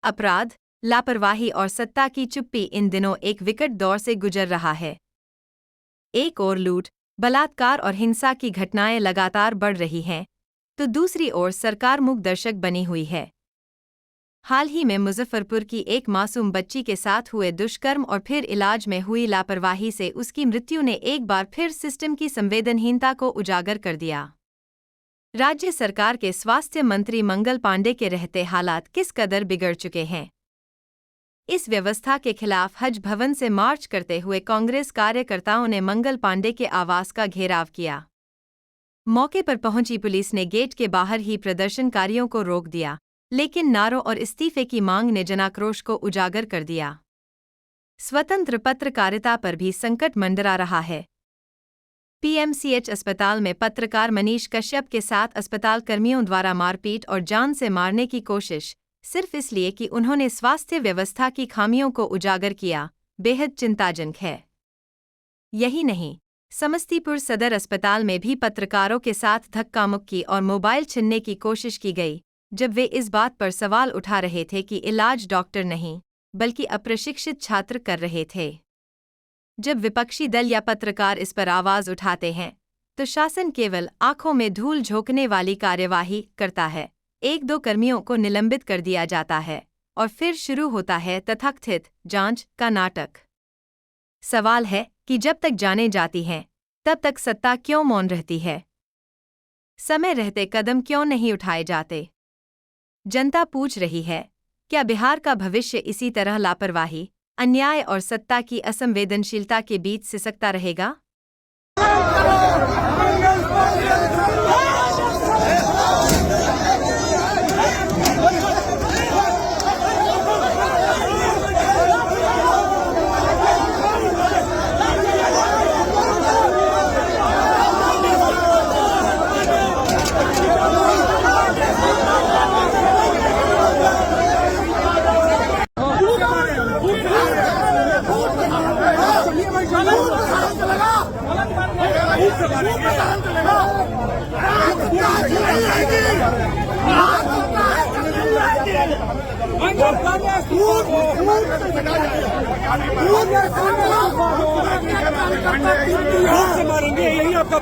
अपराध, लापरवाही और सत्ता की चुप्पी इन दिनों एक विकट दौर से गुजर रहा है। एक ओर लूट, बलात्कार और हिंसा की घटनाएं लगातार बढ़ रही हैं, तो दूसरी ओर सरकार मूक दर्शक बनी हुई है। हाल ही में मुजफ्फरपुर की एक मासूम बच्ची के साथ हुए दुष्कर्म और फिर इलाज में हुई लापरवाही से उसकी मृत्यु ने एक बार फिर सिस्टम की संवेदनहीनता को उजागर कर दिया। राज्य सरकार के स्वास्थ्य मंत्री मंगल पांडे के रहते हालात किस कदर बिगड़ चुके हैं। इस व्यवस्था के खिलाफ हज भवन से मार्च करते हुए कांग्रेस कार्यकर्ताओं ने मंगल पांडे के आवास का घेराव किया। मौके पर पहुंची पुलिस ने गेट के बाहर ही प्रदर्शनकारियों को रोक दिया, लेकिन नारों और इस्तीफे की मांग ने जनाक्रोश को उजागर कर दिया। स्वतंत्र पत्रकारिता पर भी संकट मंडरा रहा है। पीएमसीएच अस्पताल में पत्रकार मनीष कश्यप के साथ अस्पताल कर्मियों द्वारा मारपीट और जान से मारने की कोशिश, सिर्फ इसलिए कि उन्होंने स्वास्थ्य व्यवस्था की खामियों को उजागर किया, बेहद चिंताजनक है। यही नहीं, समस्तीपुर सदर अस्पताल में भी पत्रकारों के साथ धक्का-मुक्की और मोबाइल छीनने की कोशिश की गई, जब वे इस बात पर सवाल उठा रहे थे कि इलाज डॉक्टर नहीं, बल्कि अप्रशिक्षित छात्र कर रहे थे। जब विपक्षी दल या पत्रकार इस पर आवाज उठाते हैं, तो शासन केवल आंखों में धूल झोंकने वाली कार्यवाही करता है। एक दो कर्मियों को निलंबित कर दिया जाता है और फिर शुरू होता है तथाकथित जांच का नाटक। सवाल है कि जब तक जाने जाती हैं, तब तक सत्ता क्यों मौन रहती है? समय रहते कदम क्यों नहीं उठाए जाते? जनता पूछ रही है, क्या बिहार का भविष्य इसी तरह लापरवाही, अन्याय और सत्ता की असंवेदनशीलता के बीच सिसकता रहेगा? मारेंगे, यही आपका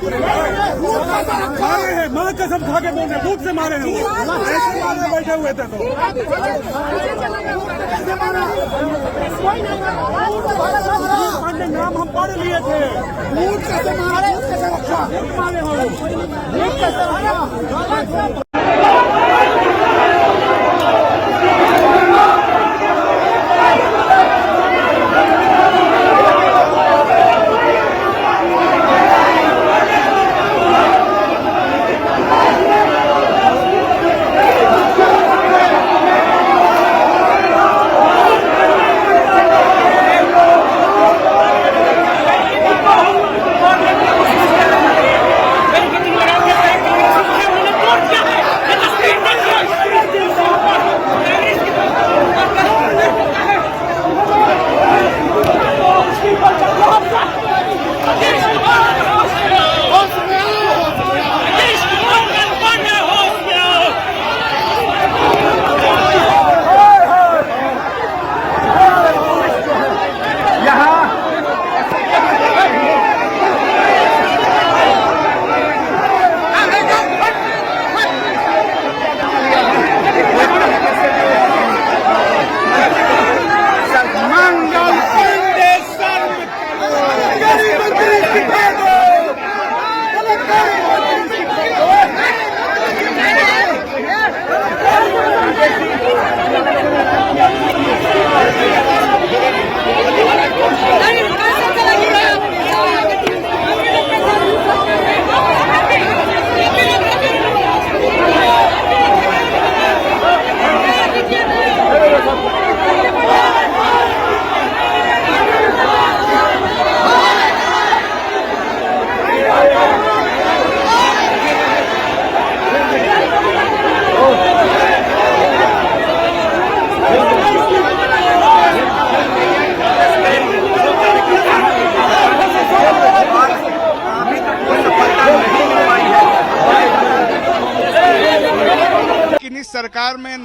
माँ कसम खा के बोल रहे, भूख से मारे हैं, ऐसे मारे बैठे हुए थे। तो नाम हम पढ़ लिए थे।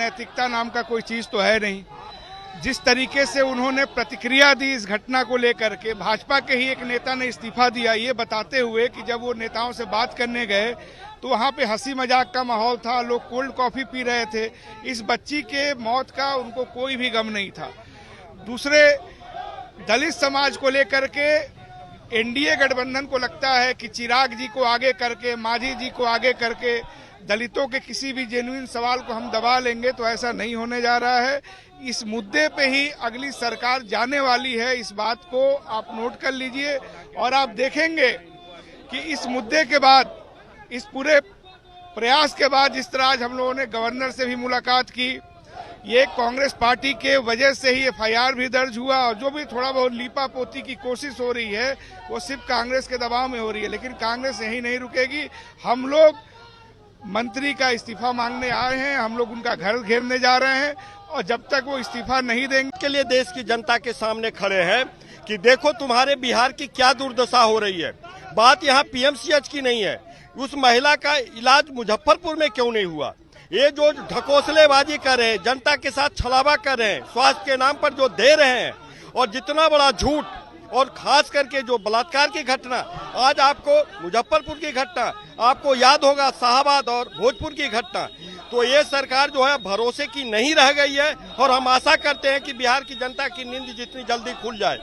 नैतिकता नाम का कोई चीज़ तो है नहीं। जिस तरीके से उन्होंने प्रतिक्रिया दी इस घटना को लेकर के, भाजपा के ही एक नेता ने इस्तीफा दिया ये बताते हुए कि जब वो नेताओं से बात करने गए तो वहाँ पे हंसी मजाक का माहौल था, लोग कोल्ड कॉफ़ी पी रहे थे। इस बच्ची के मौत का उनको कोई भी गम नहीं था। दूसरे, दलित समाज को लेकर के एनडीए गठबंधन को लगता है कि चिराग जी को आगे करके, मांझी जी को आगे करके दलितों के किसी भी जेन्युइन सवाल को हम दबा लेंगे, तो ऐसा नहीं होने जा रहा है। इस मुद्दे पे ही अगली सरकार जाने वाली है, इस बात को आप नोट कर लीजिए। और आप देखेंगे कि इस मुद्दे के बाद, इस पूरे प्रयास के बाद, जिस तरह आज हम लोगों ने गवर्नर से भी मुलाकात की, ये कांग्रेस पार्टी के वजह से ही एफआईआर भी दर्ज हुआ। और जो भी थोड़ा बहुत लीपा पोती की कोशिश हो रही है वो सिर्फ कांग्रेस के दबाव में हो रही है। लेकिन कांग्रेस यही नहीं रुकेगी। हम लोग मंत्री का इस्तीफा मांगने आए हैं, हम लोग उनका घर घेरने जा रहे हैं और जब तक वो इस्तीफा नहीं देंगे के लिए देश की जनता के सामने खड़े हैं कि देखो तुम्हारे बिहार की क्या दुर्दशा हो रही है। बात यहाँ पीएमसीएच की नहीं है, उस महिला का इलाज मुजफ्फरपुर में क्यों नहीं हुआ। ये जो ढकोसलेबाजी कर रहे हैं, जनता के साथ छलावा कर रहे हैं, स्वास्थ्य के नाम पर जो दे रहे हैं, और जितना बड़ा झूठ, और खास करके जो बलात्कार की घटना, आज आपको मुजफ्फरपुर की घटना, आपको याद होगा शाहाबाद और भोजपुर की घटना। तो ये सरकार जो है भरोसे की नहीं रह गई है और हम आशा करते हैं कि बिहार की जनता की नींद जितनी जल्दी खुल जाए।